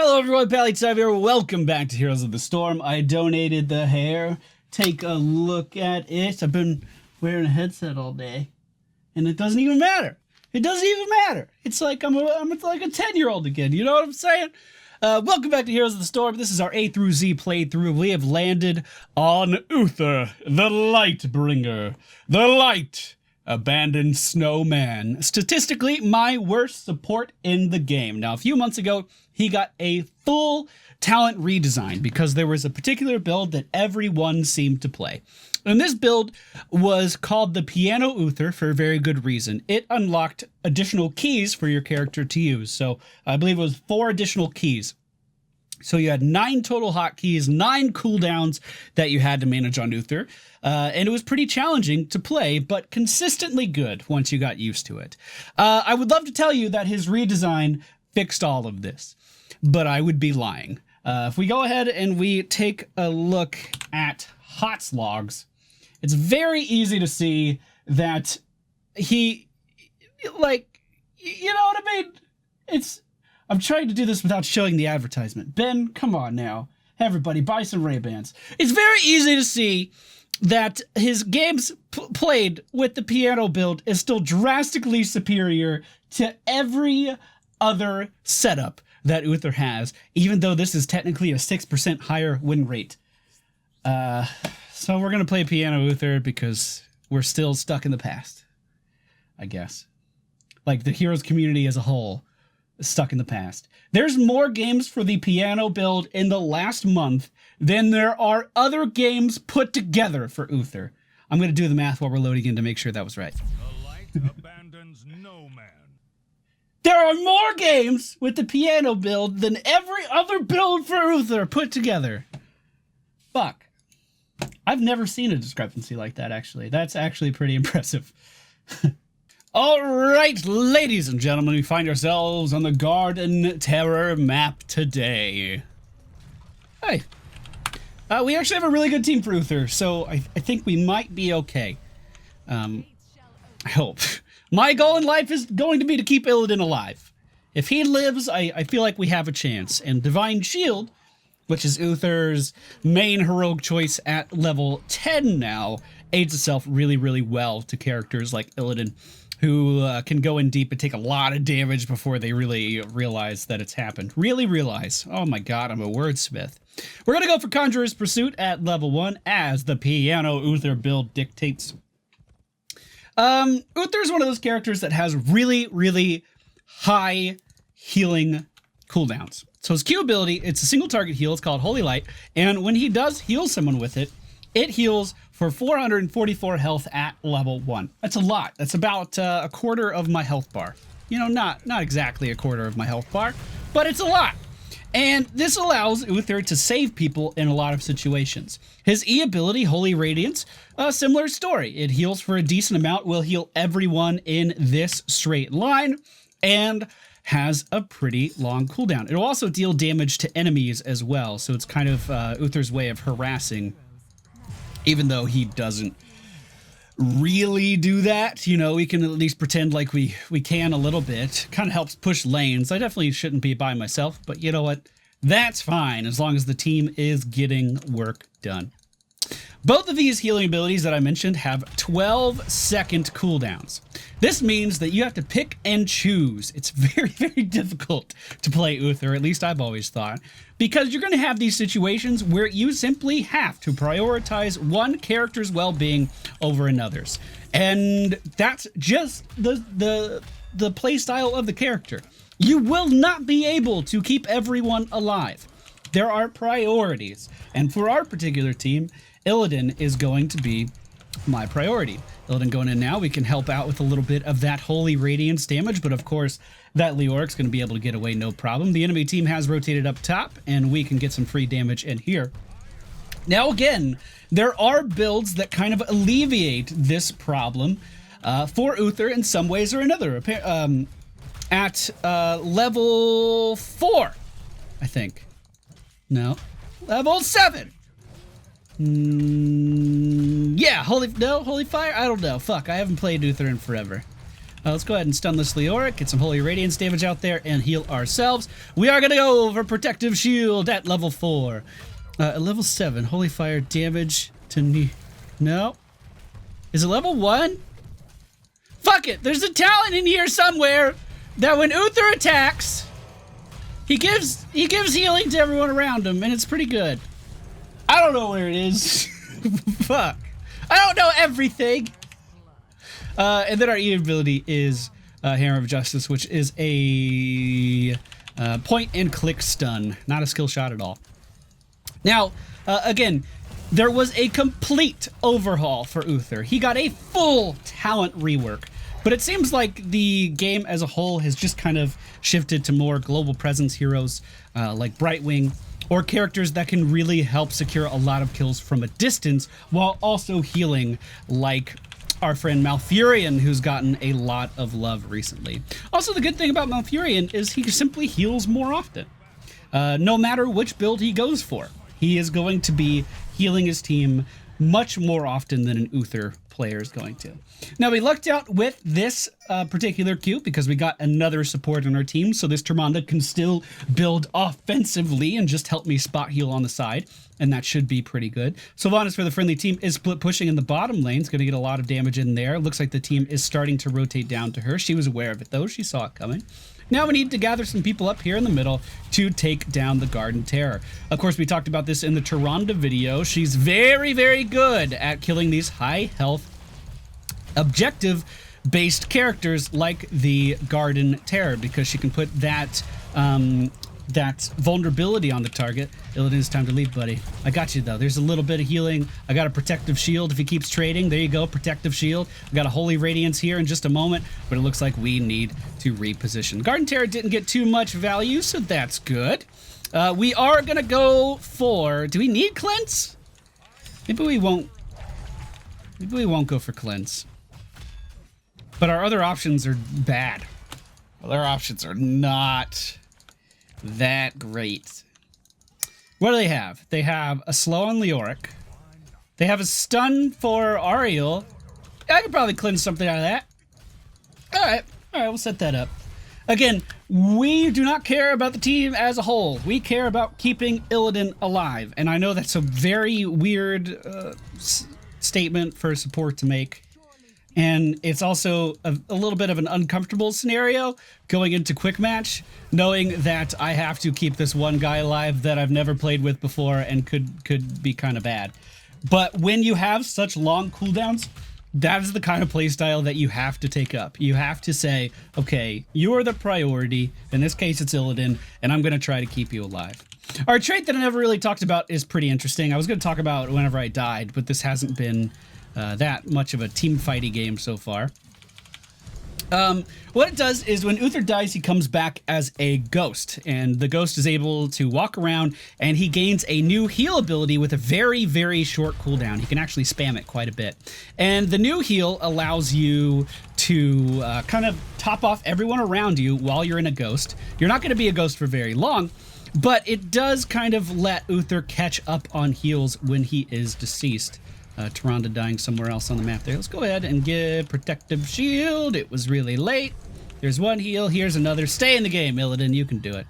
Hello everyone, Pally5 here. Welcome back to Heroes of the Storm. I donated the hair. Take a look at it. I've been wearing a headset all day, and it doesn't even matter. It doesn't even matter. It's like I'm like a 10-year-old again. You know what I'm saying? Welcome back to Heroes of the Storm. This is our A through Z playthrough. We have landed on Uther, the Lightbringer. The Light Abandoned Snowman. Statistically, my worst support in the game. Now, a few months ago, he got a full talent redesign because there was a particular build that everyone seemed to play. And this build was called the Piano Uther for a very good reason. It unlocked additional keys for your character to use. So I believe it was 4 additional keys. So you had 9 total hotkeys, 9 cooldowns that you had to manage on Uther. And it was pretty challenging to play, but consistently good once you got used to it. I would love to tell you that his redesign fixed all of this, but I would be lying. If we go ahead and we take a look at HoTs logs, it's very easy to see that he, like, you know what I mean? I'm trying to do this without showing the advertisement. Ben, come on now. Everybody, buy some Ray-Bans. It's very easy to see that his games played with the piano build is still drastically superior to every other setup that Uther has, even though this is technically a 6% higher win rate. So we're going to play Piano Uther because we're still stuck in the past, I guess. Like, the Heroes community as a whole is stuck in the past. There's more games for the piano build in the last month than there are other games put together for Uther. I'm going to do the math while we're loading in to make sure that was right. The light abandons no man. There are more games with the piano build than every other build for Uther put together. Fuck. I've never seen a discrepancy like that, actually. That's actually pretty impressive. All right, ladies and gentlemen, we find ourselves on the Garden Terror map today. Hey. We actually have a really good team for Uther, so I think we might be okay. I hope. My goal in life is going to be to keep Illidan alive. If he lives, I feel like we have a chance. And Divine Shield, which is Uther's main heroic choice at level 10 now, aids itself really, really well to characters like Illidan, who can go in deep and take a lot of damage before they really realize that it's happened. Really realize. Oh my god, I'm a wordsmith. We're going to go for Conjurer's Pursuit at level 1 as the Piano Uther build dictates. Uther's one of those characters that has really, really high healing cooldowns. So his Q ability, it's a single target heal. It's called Holy Light. And when he does heal someone with it, it heals for 444 health at level 1. That's a lot. That's about a quarter of my health bar. You know, not exactly a quarter of my health bar, but it's a lot. And this allows Uther to save people in a lot of situations. His E ability, Holy Radiance, a similar story. It heals for a decent amount, will heal everyone in this straight line, and has a pretty long cooldown. It'll also deal damage to enemies as well, so it's kind of Uther's way of harassing, even though he doesn't really do that. You know, we can at least pretend like we can a little bit. Kind of helps push lanes. I definitely shouldn't be by myself, but you know what? That's fine as long as the team is getting work done. Both of these healing abilities that I mentioned have 12-second cooldowns. This means that you have to pick and choose. It's very, very difficult to play Uther, at least I've always thought, because you're going to have these situations where you simply have to prioritize one character's well-being over another's. And that's just the play style of the character. You will not be able to keep everyone alive. There are priorities. And for our particular team, Illidan is going to be my priority. Illidan going in now, we can help out with a little bit of that Holy Radiance damage, but of course, that Leoric's going to be able to get away no problem. The enemy team has rotated up top, and we can get some free damage in here. Now again, there are builds that kind of alleviate this problem for Uther in some ways or another. At level 4, I think. No, level 7. Yeah, Holy Fire? I don't know. Fuck, I haven't played Uther in forever. Let's go ahead and stun this Leoric, get some Holy Radiance damage out there, and heal ourselves. We are going to go over Protective Shield at level 4. At level 7, Holy Fire damage to no. Is it level 1? Fuck it, there's a talent in here somewhere that when Uther attacks, he gives healing to everyone around him, and it's pretty good. I don't know where it is. Fuck. I don't know everything. And then our E ability is Hammer of Justice, which is a point and click stun, not a skill shot at all. Now, again, there was a complete overhaul for Uther. He got a full talent rework, but it seems like the game as a whole has just kind of shifted to more global presence heroes like Brightwing, or characters that can really help secure a lot of kills from a distance while also healing, like our friend Malfurion, who's gotten a lot of love recently. Also, the good thing about Malfurion is he simply heals more often. No matter which build he goes for, he is going to be healing his team much more often than an Uther player is going to. Now, we lucked out with this particular queue because we got another support on our team, so this Tyrande can still build offensively and just help me spot heal on the side, and that should be pretty good. Sylvanas for the friendly team is split pushing in the bottom lane. It's going to get a lot of damage in there. Looks like the team is starting to rotate down to her. She was aware of it, though. She saw it coming. Now we need to gather some people up here in the middle to take down the Garden Terror. Of course, we talked about this in the Tyrande video. She's very, very good at killing these high health, objective-based characters like the Garden Terror, because she can put that that vulnerability on the target. Illidan, it's time to leave, buddy. I got you, though. There's a little bit of healing. I got a Protective Shield if he keeps trading. There you go, Protective Shield. I got a Holy Radiance here in just a moment, but it looks like we need to reposition. Garden Terror didn't get too much value, so that's good. We are going to go for... Do we need Cleanse? Maybe we won't. Maybe we won't go for Cleanse. But our other options are bad. Other options are not that great. What do they have? They have a slow on Leoric. They have a stun for Ariel. I could probably cleanse something out of that. Alright, we'll set that up. Again, we do not care about the team as a whole. We care about keeping Illidan alive. And I know that's a very weird statement for support to make. And it's also a little bit of an uncomfortable scenario going into quick match, knowing that I have to keep this one guy alive that I've never played with before and could be kind of bad. But when you have such long cooldowns, that is the kind of playstyle that you have to take up. You have to say, okay, you are the priority. In this case, it's Illidan, and I'm going to try to keep you alive. Our trait that I never really talked about is pretty interesting. I was going to talk about it whenever I died, but this hasn't been that much of a team fighty game so far. What it does is when Uther dies, he comes back as a ghost, and the ghost is able to walk around, and he gains a new heal ability with a very, very short cooldown. He can actually spam it quite a bit. And the new heal allows you to kind of top off everyone around you while you're in a ghost. You're not going to be a ghost for very long, but it does kind of let Uther catch up on heals when he is deceased. Tyrande dying somewhere else on the map there. Let's go ahead and get Protective Shield. It was really late. There's one heal. Here's another. Stay in the game, Illidan. You can do it.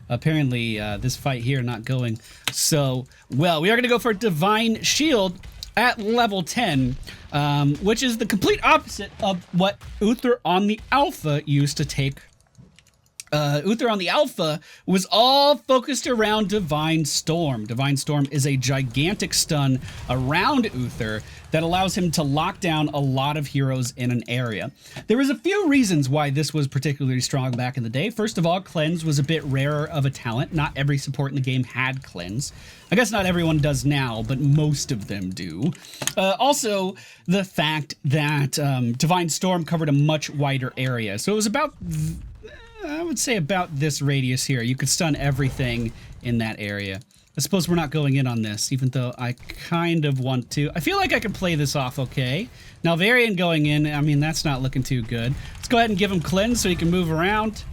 Apparently, this fight here not going so well. We are going to go for Divine Shield at level 10, which is the complete opposite of what Uther on the Alpha used to take. Uther on the Alpha was all focused around Divine Storm. Divine Storm is a gigantic stun around Uther that allows him to lock down a lot of heroes in an area. There was a few reasons why this was particularly strong back in the day. First of all, Cleanse was a bit rarer of a talent. Not every support in the game had Cleanse. I guess not everyone does now, but most of them do. Also, the fact that Divine Storm covered a much wider area. So it was about... I would say about this radius here. You could stun everything in that area. I suppose we're not going in on this, even though I kind of want to. I feel like I can play this off okay. Now, Varian going in, I mean, that's not looking too good. Let's go ahead and give him Cleanse so he can move around.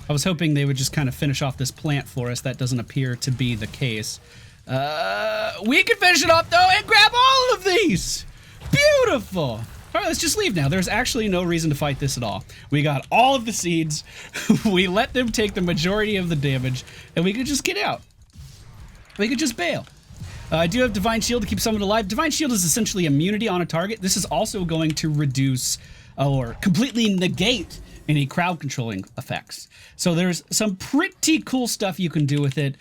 I was hoping they would just kind of finish off this plant for us. That doesn't appear to be the case. We can finish it off, though, and grab all of these! Beautiful! All right, let's just leave now. There's actually no reason to fight this at all. We got all of the seeds. We let them take the majority of the damage, and we could just get out. We could just bail. I do have Divine Shield to keep someone alive. Divine Shield is essentially immunity on a target. This is also going to reduce or completely negate any crowd controlling effects. So there's some pretty cool stuff you can do with it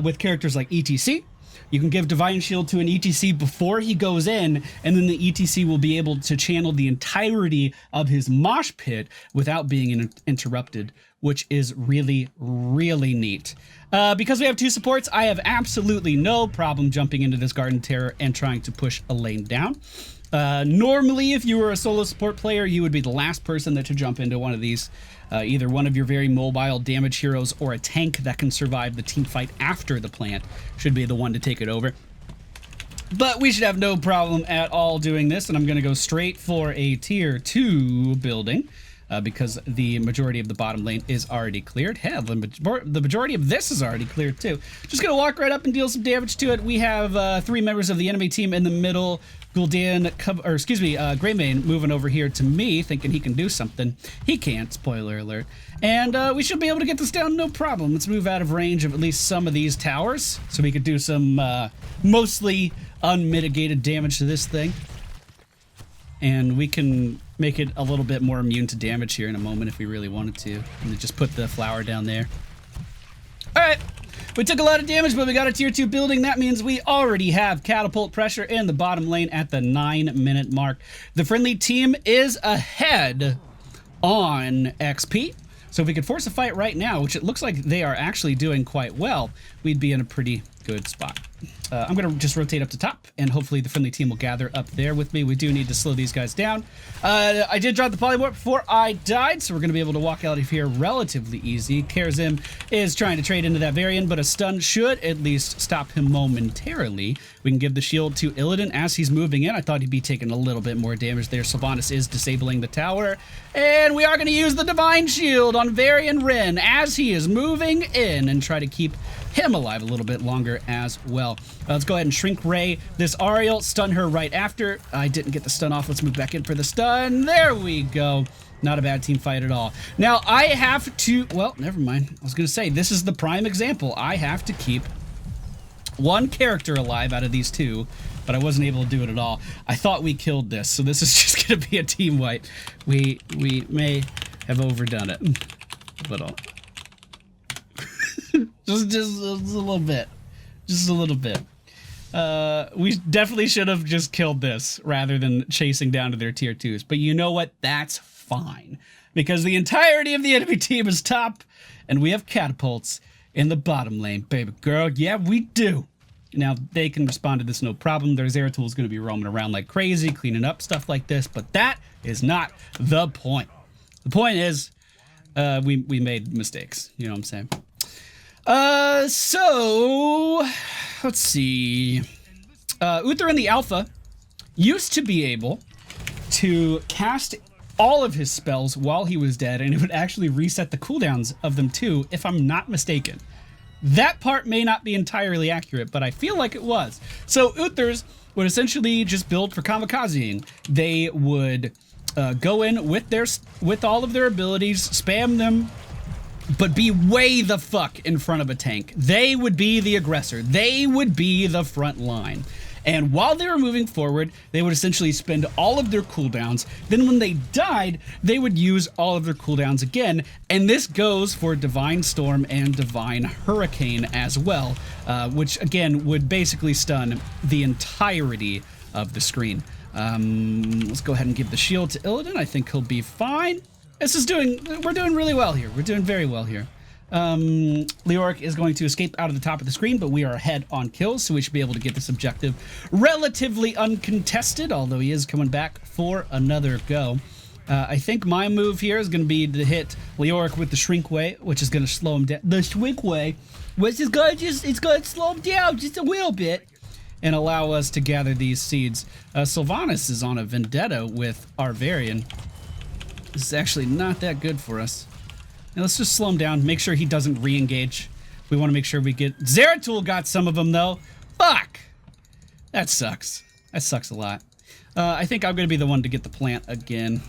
with characters like ETC. You can give Divine Shield to an ETC before he goes in, and then the ETC will be able to channel the entirety of his mosh pit without being interrupted, which is really, really neat. Because we have 2 supports, I have absolutely no problem jumping into this Garden Terror and trying to push a lane down. Normally, if you were a solo support player, you would be the last person to jump into one of these. Either one of your very mobile damage heroes or a tank that can survive the team fight after the plant should be the one to take it over. But we should have no problem at all doing this, and I'm going to go straight for a tier 2 building. Because the majority of the bottom lane is already cleared. Hell, the majority of this is already cleared too. Just gonna walk right up and deal some damage to it. We have 3 members of the enemy team in the middle. Gul'dan, Greymane moving over here to me, thinking he can do something. He can't, spoiler alert. And we should be able to get this down no problem. Let's move out of range of at least some of these towers, so we could do some mostly unmitigated damage to this thing. And we can make it a little bit more immune to damage here in a moment if we really wanted to. And just put the flower down there. Alright, we took a lot of damage, but we got a tier 2 building. That means we already have catapult pressure in the bottom lane at the 9-minute mark. The friendly team is ahead on XP. So if we could force a fight right now, which it looks like they are actually doing quite well, we'd be in a pretty good spot. I'm going to just rotate up to top, and hopefully the friendly team will gather up there with me. We do need to slow these guys down. I did drop the polymorph before I died, so we're going to be able to walk out of here relatively easy. Karazim is trying to trade into that Varian, but a stun should at least stop him momentarily. We can give the shield to Illidan as he's moving in. I thought he'd be taking a little bit more damage there. Sylvanas is disabling the tower, and we are going to use the Divine Shield on Varian Wren as he is moving in and try to keep him alive a little bit longer as well. Let's go ahead and shrink Ray this Ariel, stun her right after. I didn't get the stun off. Let's move back in for the stun. There we go. Not a bad team fight at all. Now I have to, well, never mind. I was gonna say, this is the prime example. I have to keep 1 character alive out of these 2, but I wasn't able to do it at all. I thought we killed this, so this is just gonna be a team wipe. We may have overdone it a little. just a little bit. Just a little bit. We definitely should have just killed this rather than chasing down to their tier 2s. But you know what? That's fine. Because the entirety of the enemy team is top, and we have catapults in the bottom lane, baby girl. Yeah, we do. Now, they can respond to this no problem. Their Zeratul is going to be roaming around like crazy, cleaning up stuff like this, but that is not the point. The point is, we made mistakes. You know what I'm saying? So let's see. Uther in the alpha used to be able to cast all of his spells while he was dead, and it would actually reset the cooldowns of them too, if I'm not mistaken. That part may not be entirely accurate, but I feel like it was. So Uthers would essentially just build for kamikazeing. They would go in with all of their abilities, spam them, but be way the fuck in front of a tank. They would be the aggressor. They would be the front line. And while they were moving forward, they would essentially spend all of their cooldowns. Then when they died, they would use all of their cooldowns again. And this goes for Divine Storm and Divine Hurricane as well, which again would basically stun the entirety of the screen. Let's go ahead and give the shield to Illidan. I think he'll be fine. We're doing really well here. We're doing very well here. Leoric is going to escape out of the top of the screen, but we are ahead on kills, so we should be able to get this objective relatively uncontested, although he is coming back for another go. I think my move here is going to be to hit Leoric with the Shrink Way, which is going to slow him down. The Shrink Way, which is going to slow him down just a little bit and allow us to gather these seeds. Sylvanas is on a vendetta with our Varian. This is actually not that good for us. Now let's just slow him down, make sure he doesn't re-engage. We want to make sure we get... Zeratul got some of them, though. Fuck! That sucks. That sucks a lot. I think I'm going to be the one to get the plant again,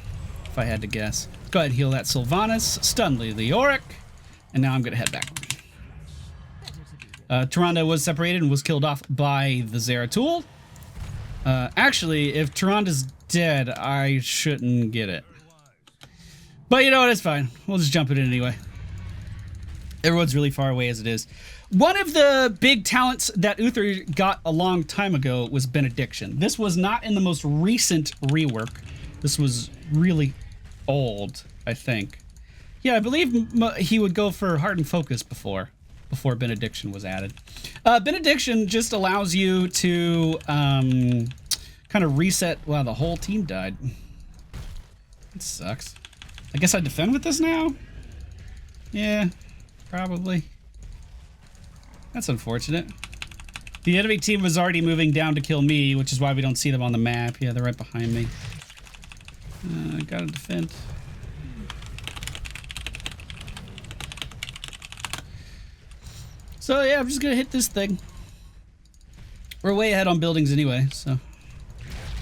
if I had to guess. Go ahead and heal that Sylvanas, stun the Leoric, and now I'm going to head back. Tyrande was separated and was killed off by the Zeratul. Actually, if Tyrande's dead, I shouldn't get it. But you know what, it's fine. We'll just jump it in anyway. Everyone's really far away as it is. One of the big talents that Uther got a long time ago was Benediction. This was not in the most recent rework. This was really old, I think. Yeah, I believe he would go for Hardened Focus before Benediction was added. Benediction just allows you to kind of reset. Wow, the whole team died. It sucks. I guess I defend with this now? Yeah, probably. That's unfortunate. The enemy team was already moving down to kill me, which is why we don't see them on the map. Yeah, they're right behind me. Gotta defend. So yeah, I'm just gonna hit this thing. We're way ahead on buildings anyway, so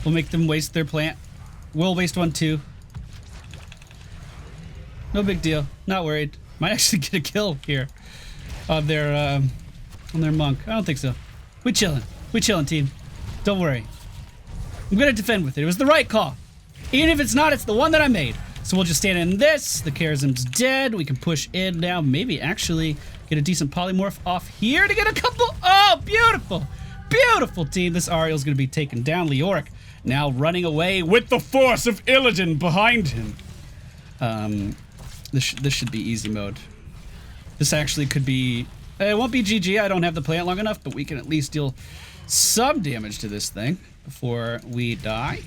we'll make them waste their plant. We'll waste one too. No big deal. Not worried. Might actually get a kill here on their monk. I don't think so. We chilling, team. Don't worry. I'm gonna defend with it. It was the right call. Even if it's not, it's the one that I made. So we'll just stand in this. The Charism's dead. We can push in now. Maybe actually get a decent polymorph off here to get a couple. Oh, beautiful. Beautiful, team. This Ariel's going to be taken down. Leoric now running away with the force of Illidan behind him. This should be easy mode. This actually could be... It won't be GG. I don't have the plant long enough, but we can at least deal some damage to this thing before we die.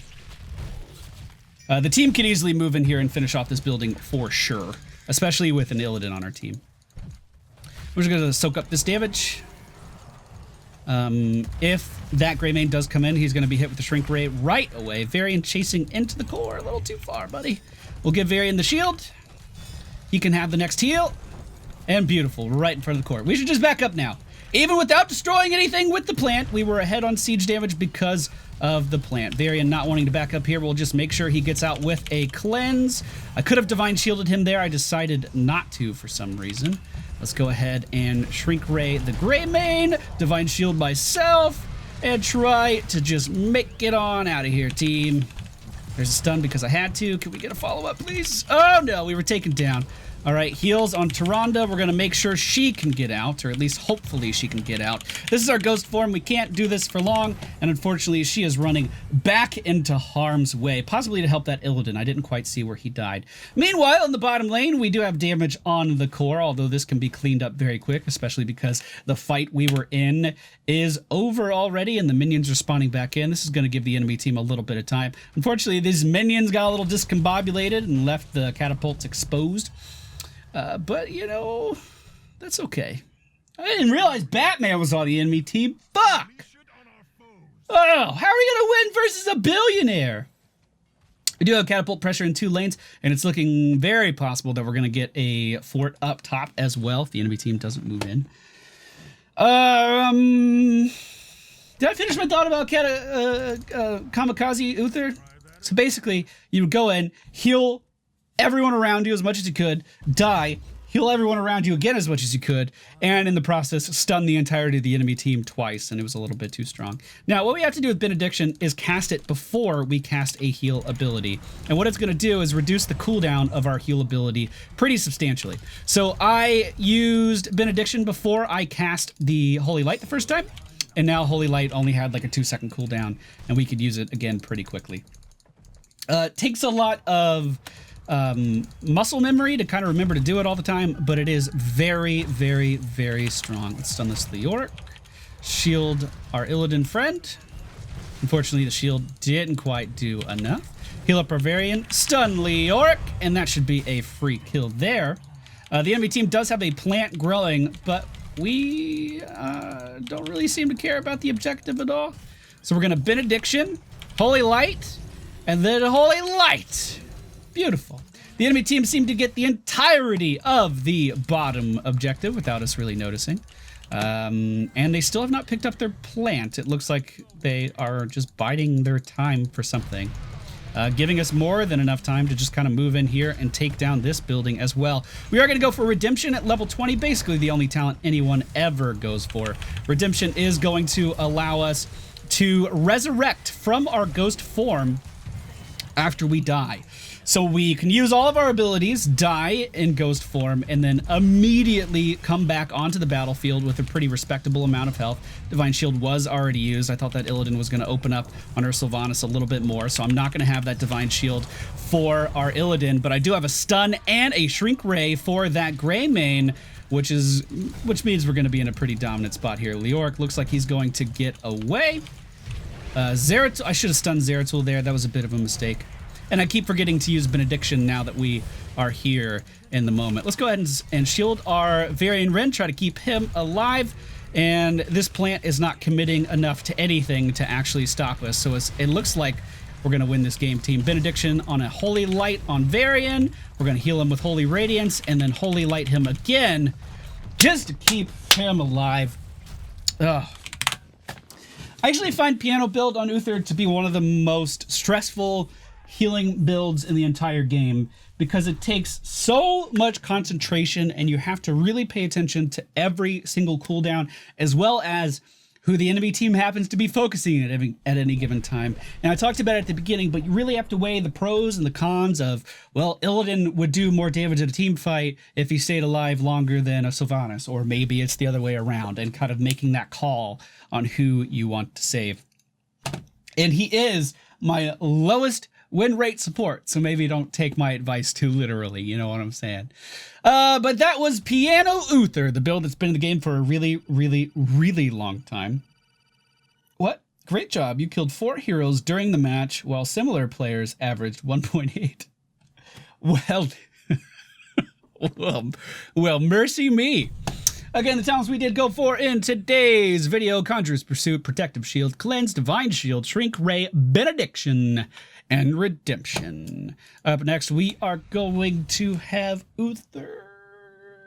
The team can easily move in here and finish off this building for sure, especially with an Illidan on our team. We're just going to soak up this damage. If that Greymane does come in, he's going to be hit with the Shrink Ray right away. Varian chasing into the core. A little too far, buddy. We'll give Varian the shield. He can have the next heal. And beautiful, right in front of the core. We should just back up now. Even without destroying anything with the plant, we were ahead on siege damage because of the plant. Varian not wanting to back up here. We'll just make sure he gets out with a cleanse. I could have Divine Shielded him there. I decided not to for some reason. Let's go ahead and Shrink Ray the Greymane, Divine Shield myself, and try to just make it on out of here, team. There's a stun because I had to. Can we get a follow-up, please? Oh, no, we were taken down. All right, heals on Tyrande. We're going to make sure she can get out, or at least hopefully she can get out. This is our ghost form. We can't do this for long, and unfortunately, she is running back into harm's way, possibly to help that Illidan. I didn't quite see where he died. Meanwhile, in the bottom lane, we do have damage on the core, although this can be cleaned up very quick, especially because the fight we were in is over already, and the minions are spawning back in. This is going to give the enemy team a little bit of time. Unfortunately, these minions got a little discombobulated and left the catapults exposed. But, you know, that's okay. I didn't realize Batman was on the enemy team. Fuck! Oh, how are we going to win versus a billionaire? We do have catapult pressure in 2 lanes, and it's looking very possible that we're going to get a fort up top as well if the enemy team doesn't move in. Did I finish my thought about Kamikaze Uther? So basically, you would go in, heal everyone around you as much as you could, die, heal everyone around you again as much as you could, and in the process, stun the entirety of the enemy team twice, and it was a little bit too strong. Now, what we have to do with Benediction is cast it before we cast a heal ability. And what it's going to do is reduce the cooldown of our heal ability pretty substantially. So I used Benediction before I cast the Holy Light the first time, and now Holy Light only had like a 2-second cooldown, and we could use it again pretty quickly. Takes a lot of muscle memory to kind of remember to do it all the time, but it is very, very, very strong. Let's stun this Leoric. Shield our Illidan friend. Unfortunately, the shield didn't quite do enough. Heal up our Varian. Stun Leoric, and that should be a free kill there. The enemy team does have a plant growing, but we don't really seem to care about the objective at all. So we're going to Benediction, Holy Light, and then Holy Light. Beautiful. The enemy team seemed to get the entirety of the bottom objective without us really noticing. And they still have not picked up their plant. It looks like they are just biding their time for something. Giving us more than enough time to just kind of move in here and take down this building as well. We are going to go for Redemption at level 20, basically the only talent anyone ever goes for. Redemption is going to allow us to resurrect from our ghost form after we die. So we can use all of our abilities, die in ghost form, and then immediately come back onto the battlefield with a pretty respectable amount of health. Divine Shield was already used. I thought that Illidan was going to open up on our Sylvanas a little bit more, so I'm not going to have that Divine Shield for our Illidan, but I do have a stun and a Shrink Ray for that Gray main, which means we're going to be in a pretty dominant spot here. Leoric looks like he's going to get away. Zeratul, I should have stunned Zeratul there. That was a bit of a mistake. And I keep forgetting to use Benediction now that we are here in the moment. Let's go ahead and shield our Varian Wren, try to keep him alive. And this plant is not committing enough to anything to actually stop us. So it looks like we're going to win this game, team. Benediction on a Holy Light on Varian. We're going to heal him with Holy Radiance and then Holy Light him again just to keep him alive. Ugh. I actually find Piano Build on Uther to be one of the most stressful healing builds in the entire game because it takes so much concentration and you have to really pay attention to every single cooldown as well as who the enemy team happens to be focusing at any given time. And I talked about it at the beginning, but you really have to weigh the pros and the cons of, well, Illidan would do more damage in a team fight if he stayed alive longer than a Sylvanas, or maybe it's the other way around, and kind of making that call on who you want to save. And he is my lowest win rate support, so maybe don't take my advice too literally, you know what I'm saying. But that was Piano Uther, the build that's been in the game for a really, really, really long time. What? Great job. You killed 4 heroes during the match, while similar players averaged 1.8. Well, mercy me. Again, the talents we did go for in today's video: Conjurer's Pursuit, Protective Shield, Cleanse, Divine Shield, Shrink Ray, Benediction, and Redemption. Up next, we are going to have Uther,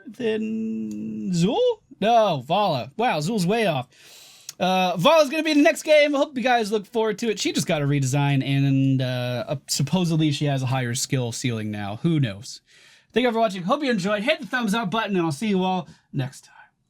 then Zul? No, Vala. Wow, Zul's way off. Vala's going to be the next game. I hope you guys look forward to it. She just got a redesign, and supposedly she has a higher skill ceiling now. Who knows? Thank you for watching. Hope you enjoyed. Hit the thumbs up button, and I'll see you all next time.